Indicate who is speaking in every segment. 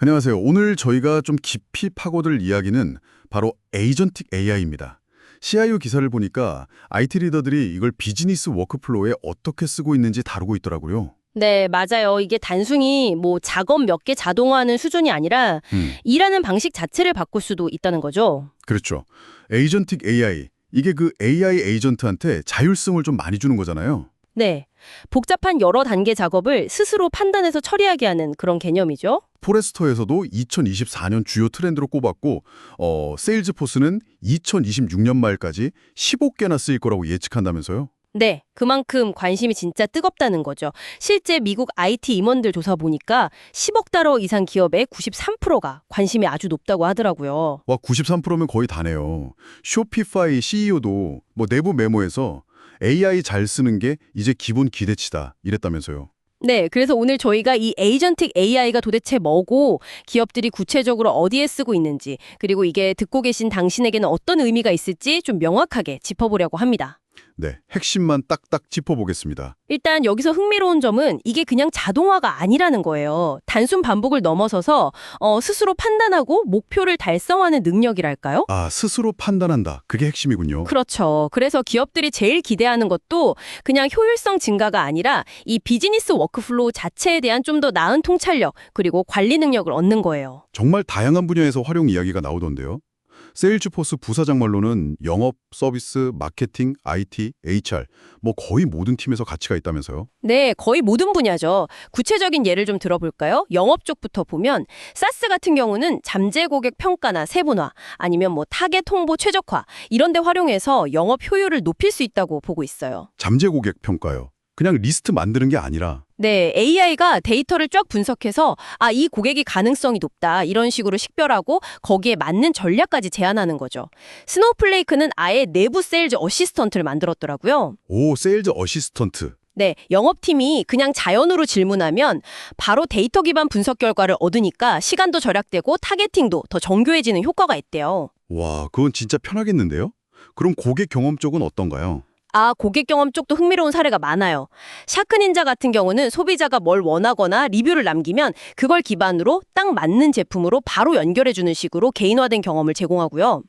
Speaker 1: 안녕하세요. 오늘 저희가 좀 깊이 파고들 이야기는 바로 에이전틱 AI입니다. CIO 기사를 보니까 IT 리더들이 이걸 비즈니스 워크플로우에 어떻게 쓰고 있는지 다루고 있더라고요.
Speaker 2: 네, 맞아요. 이게 단순히 뭐 작업 몇 개 자동화하는 수준이 아니라 일하는 방식 자체를 바꿀 수도 있다는 거죠.
Speaker 1: 그렇죠. 에이전틱 AI. 이게 그 AI 에이전트한테 자율성을 좀 많이 주는 거잖아요.
Speaker 2: 네. 복잡한 여러 단계 작업을 스스로 판단해서 처리하게 하는 그런 개념이죠.
Speaker 1: 포레스터에서도 2024년 주요 트렌드로 꼽았고 세일즈포스는 2026년 말까지 15개나 쓰일 거라고 예측한다면서요.
Speaker 2: 네, 그만큼 관심이 진짜 뜨겁다는 거죠. 실제 미국 IT 임원들 조사 보니까 10억 달러 이상 기업의 93%가 관심이 아주 높다고 하더라고요.
Speaker 1: 와, 93%면 거의 다네요. 쇼피파이 CEO도 내부 메모에서 AI 잘 쓰는 게 이제 기본 기대치다 이랬다면서요.
Speaker 2: 네, 그래서 오늘 저희가 이 에이전틱 AI가 도대체 뭐고 기업들이 구체적으로 어디에 쓰고 있는지 그리고 이게 듣고 계신 당신에게는 어떤 의미가 있을지 좀 명확하게 짚어보려고 합니다.
Speaker 1: 네, 핵심만 딱딱 짚어보겠습니다.
Speaker 2: 일단 여기서 흥미로운 점은 이게 그냥 자동화가 아니라는 거예요. 단순 반복을 넘어서서 스스로 판단하고 목표를 달성하는 능력이랄까요?
Speaker 1: 아, 스스로 판단한다. 그게 핵심이군요.
Speaker 2: 그렇죠. 그래서 기업들이 제일 기대하는 것도 그냥 효율성 증가가 아니라 이 비즈니스 워크플로우 자체에 대한 좀 더 나은 통찰력 그리고 관리 능력을 얻는 거예요.
Speaker 1: 정말 다양한 분야에서 활용 이야기가 나오던데요. 세일즈포스 부사장 말로는 영업, 서비스, 마케팅, IT, HR 거의 모든 팀에서 가치가 있다면서요.
Speaker 2: 네, 거의 모든 분야죠. 구체적인 예를 좀 들어볼까요? 영업 쪽부터 보면 사스 같은 경우는 잠재 고객 평가나 세분화 아니면 타겟 홍보 최적화 이런 데 활용해서 영업 효율을 높일 수 있다고 보고 있어요.
Speaker 1: 잠재 고객 평가요. 그냥 리스트 만드는 게 아니라
Speaker 2: 네, AI가 데이터를 쫙 분석해서 이 고객이 가능성이 높다 이런 식으로 식별하고 거기에 맞는 전략까지 제안하는 거죠. 스노우플레이크는 아예 내부 세일즈 어시스턴트를 만들었더라고요.
Speaker 1: 오, 세일즈 어시스턴트.
Speaker 2: 네, 영업팀이 그냥 자연으로 질문하면 바로 데이터 기반 분석 결과를 얻으니까 시간도 절약되고 타겟팅도 더 정교해지는 효과가 있대요.
Speaker 1: 와, 그건 진짜 편하겠는데요? 그럼 고객 경험 쪽은 어떤가요?
Speaker 2: 고객 경험 쪽도 흥미로운 사례가 많아요. 샤크닌자 같은 경우는 소비자가 뭘 원하거나 리뷰를 남기면 그걸 기반으로 딱 맞는 제품으로 바로 연결해주는 식으로 개인화된 경험을 제공하고요.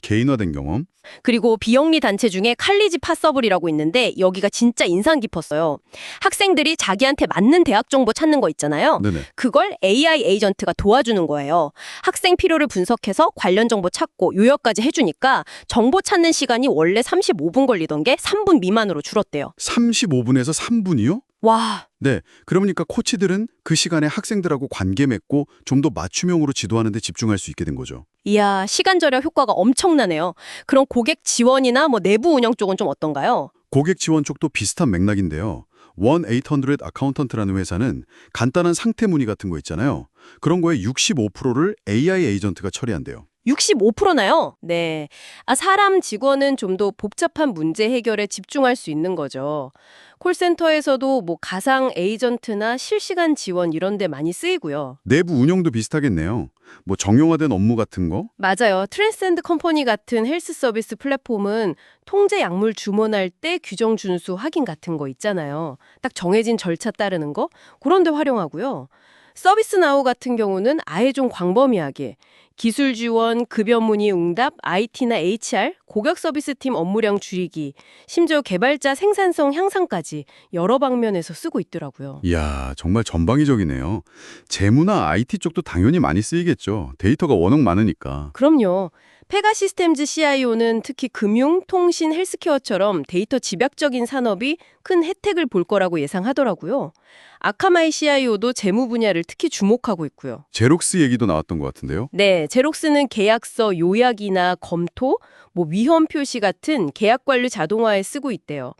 Speaker 1: 개인화된 경험?
Speaker 2: 그리고 비영리 단체 중에 칼리지 파서블이라고 있는데 여기가 진짜 인상 깊었어요. 학생들이 자기한테 맞는 대학 정보 찾는 거 있잖아요.
Speaker 1: 네네.
Speaker 2: 그걸 AI 에이전트가 도와주는 거예요. 학생 필요를 분석해서 관련 정보 찾고 요약까지 해주니까 정보 찾는 시간이 원래 35분 걸리던 게 3분 미만으로 줄었대요.
Speaker 1: 35분에서 3분이요?
Speaker 2: 와,
Speaker 1: 네, 그러니까 코치들은 그 시간에 학생들하고 관계 맺고 좀 더 맞춤형으로 지도하는 데 집중할 수 있게 된 거죠.
Speaker 2: 이야, 시간 절약 효과가 엄청나네요. 그럼 고객 지원이나 내부 운영 쪽은 좀 어떤가요?
Speaker 1: 고객 지원 쪽도 비슷한 맥락인데요. 1-800 어카운턴트라는 회사는 간단한 상태 문의 같은 거 있잖아요. 그런 거에 65%를 AI 에이전트가 처리한대요.
Speaker 2: 65%나요? 네. 사람 직원은 좀 더 복잡한 문제 해결에 집중할 수 있는 거죠. 콜센터에서도 가상 에이전트나 실시간 지원 이런 데 많이 쓰이고요.
Speaker 1: 내부 운영도 비슷하겠네요. 정형화된 업무 같은 거?
Speaker 2: 맞아요. 트랜스cen드 컴퍼니 같은 헬스 서비스 플랫폼은 통제 약물 주문할 때 규정 준수 확인 같은 거 있잖아요. 딱 정해진 절차 따르는 거? 그런 데 활용하고요. 서비스나우 같은 경우는 아예 좀 광범위하게 기술 지원, 급여 문의 응답, IT나 HR, 고객 서비스팀 업무량 줄이기, 심지어 개발자 생산성 향상까지 여러 방면에서 쓰고 있더라고요.
Speaker 1: 이야, 정말 전방위적이네요. 재무나 IT 쪽도 당연히 많이 쓰이겠죠. 데이터가 워낙 많으니까.
Speaker 2: 그럼요. 페가시스템즈 CIO는 특히 금융, 통신, 헬스케어처럼 데이터 집약적인 산업이 큰 혜택을 볼 거라고 예상하더라고요. 아카마이 CIO도 재무 분야를 특히 주목하고 있고요.
Speaker 1: 제록스 얘기도 나왔던 것 같은데요.
Speaker 2: 네, 제록스는 계약서 요약이나 검토, 위험 표시 같은 계약 관리 자동화에 쓰고 있대요.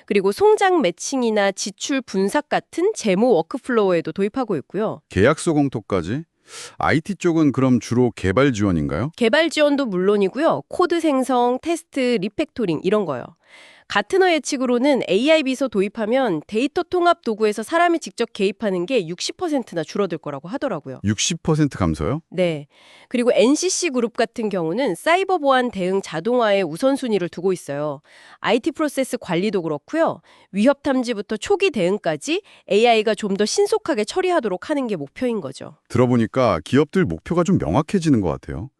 Speaker 2: 그리고 송장 매칭이나 지출 분석 같은 재무 워크플로우에도 도입하고 있고요.
Speaker 1: 계약서 검토까지? IT 쪽은 그럼 주로 개발 지원인가요?
Speaker 2: 개발 지원도 물론이고요. 코드 생성, 테스트, 리팩토링 이런 거요. 가트너 예측으로는 AI 비서 도입하면 데이터 통합 도구에서 사람이 직접 개입하는 게 60%나 줄어들 거라고 하더라고요.
Speaker 1: 60% 감소요?
Speaker 2: 네. 그리고 NCC 그룹 같은 경우는 사이버 보안 대응 자동화에 우선순위를 두고 있어요. IT 프로세스 관리도 그렇고요. 위협 탐지부터 초기 대응까지 AI가 좀 더 신속하게 처리하도록 하는 게 목표인 거죠.
Speaker 1: 들어보니까 기업들 목표가 좀 명확해지는 것 같아요.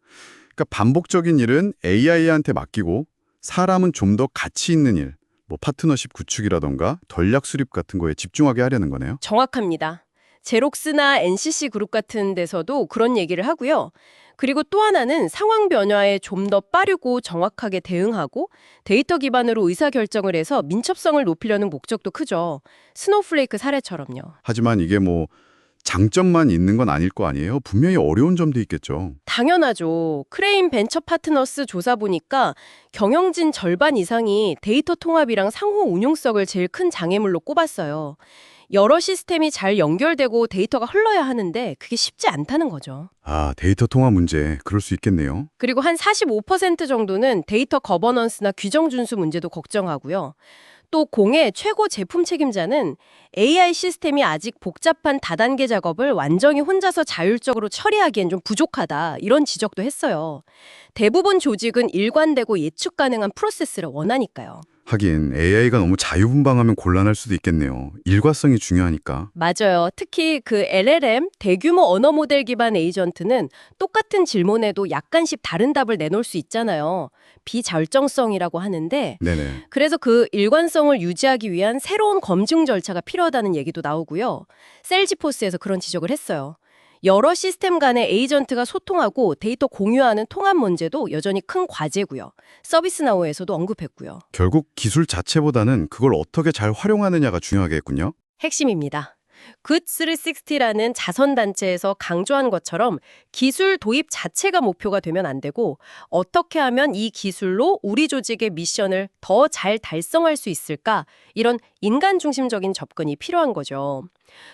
Speaker 1: 그러니까 반복적인 일은 AI한테 맡기고 사람은 좀 더 가치 있는 일, 뭐 파트너십 구축이라던가 전략 수립 같은 거에 집중하게 하려는 거네요.
Speaker 2: 정확합니다. 제록스나 NCC 그룹 같은 데서도 그런 얘기를 하고요. 그리고 또 하나는 상황 변화에 좀 더 빠르고 정확하게 대응하고 데이터 기반으로 의사결정을 해서 민첩성을 높이려는 목적도 크죠. 스노우플레이크 사례처럼요.
Speaker 1: 하지만 이게 뭐 장점만 있는 건 아닐 거 아니에요? 분명히 어려운 점도 있겠죠.
Speaker 2: 당연하죠. 크레인 벤처 파트너스 조사 보니까 경영진 절반 이상이 데이터 통합이랑 상호 운용성을 제일 큰 장애물로 꼽았어요. 여러 시스템이 잘 연결되고 데이터가 흘러야 하는데 그게 쉽지 않다는 거죠.
Speaker 1: 아, 데이터 통합 문제, 그럴 수 있겠네요.
Speaker 2: 그리고 한 45% 정도는 데이터 거버넌스나 규정 준수 문제도 걱정하고요. 또 공의 최고 제품 책임자는 AI 시스템이 아직 복잡한 다단계 작업을 완전히 혼자서 자율적으로 처리하기엔 좀 부족하다 이런 지적도 했어요. 대부분 조직은 일관되고 예측 가능한 프로세스를 원하니까요.
Speaker 1: 하긴 AI가 너무 자유분방하면 곤란할 수도 있겠네요. 일과성이 중요하니까.
Speaker 2: 맞아요. 특히 그 LLM, 대규모 언어 모델 기반 에이전트는 똑같은 질문에도 약간씩 다른 답을 내놓을 수 있잖아요. 비절정성이라고 하는데
Speaker 1: 네네.
Speaker 2: 그래서 그 일관성을 유지하기 위한 새로운 검증 절차가 필요하다는 얘기도 나오고요. 셀지포스에서 그런 지적을 했어요. 여러 시스템 간의 에이전트가 소통하고 데이터 공유하는 통합 문제도 여전히 큰 과제고요. 서비스나우에서도 언급했고요.
Speaker 1: 결국 기술 자체보다는 그걸 어떻게 잘 활용하느냐가 중요하겠군요.
Speaker 2: 핵심입니다. 굿360라는 자선단체에서 강조한 것처럼 기술 도입 자체가 목표가 되면 안 되고 어떻게 하면 이 기술로 우리 조직의 미션을 더 잘 달성할 수 있을까? 이런 인간 중심적인 접근이 필요한 거죠.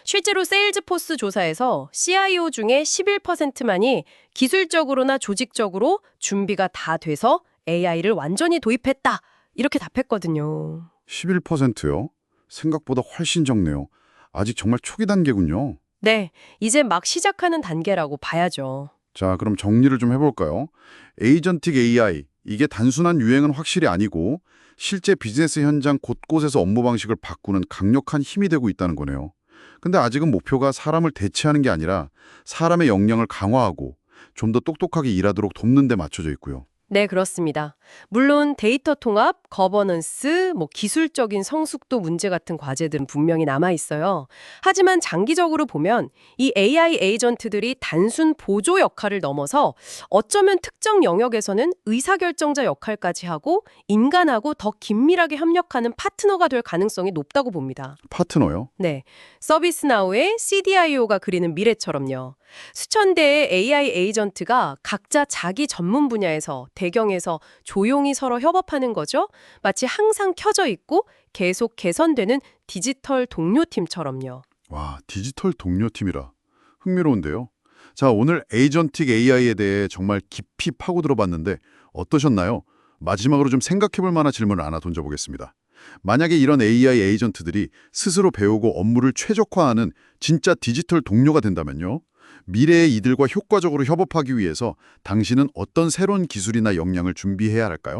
Speaker 2: 실제로 세일즈포스 조사에서 CIO 중에 11%만이 기술적으로나 조직적으로 준비가 다 돼서 AI를 완전히 도입했다. 이렇게 답했거든요.
Speaker 1: 11%요? 생각보다 훨씬 적네요. 아직 정말 초기 단계군요.
Speaker 2: 네, 이제 막 시작하는 단계라고 봐야죠.
Speaker 1: 자, 그럼 정리를 좀 해볼까요? 에이전틱 AI, 이게 단순한 유행은 확실히 아니고 실제 비즈니스 현장 곳곳에서 업무 방식을 바꾸는 강력한 힘이 되고 있다는 거네요. 근데 아직은 목표가 사람을 대체하는 게 아니라 사람의 역량을 강화하고 좀 더 똑똑하게 일하도록 돕는 데 맞춰져 있고요.
Speaker 2: 네, 그렇습니다. 물론 데이터 통합, 거버넌스, 기술적인 성숙도 문제 같은 과제들은 분명히 남아 있어요. 하지만 장기적으로 보면 이 AI 에이전트들이 단순 보조 역할을 넘어서 어쩌면 특정 영역에서는 의사결정자 역할까지 하고 인간하고 더 긴밀하게 협력하는 파트너가 될 가능성이 높다고 봅니다.
Speaker 1: 파트너요?
Speaker 2: 네, 서비스나우의 CDIO가 그리는 미래처럼요. 수천 대의 AI 에이전트가 각자 자기 전문 분야에서 대경에서 조용히 서로 협업하는 거죠. 마치 항상 켜져 있고 계속 개선되는 디지털 동료팀처럼요.
Speaker 1: 와, 디지털 동료팀이라. 흥미로운데요. 자, 오늘 에이전틱 AI에 대해 정말 깊이 파고들어봤는데 어떠셨나요? 마지막으로 좀 생각해볼 만한 질문을 하나 던져보겠습니다. 만약에 이런 AI 에이전트들이 스스로 배우고 업무를 최적화하는 진짜 디지털 동료가 된다면요? 미래의 이들과 효과적으로 협업하기 위해서 당신은 어떤 새로운 기술이나 역량을 준비해야 할까요?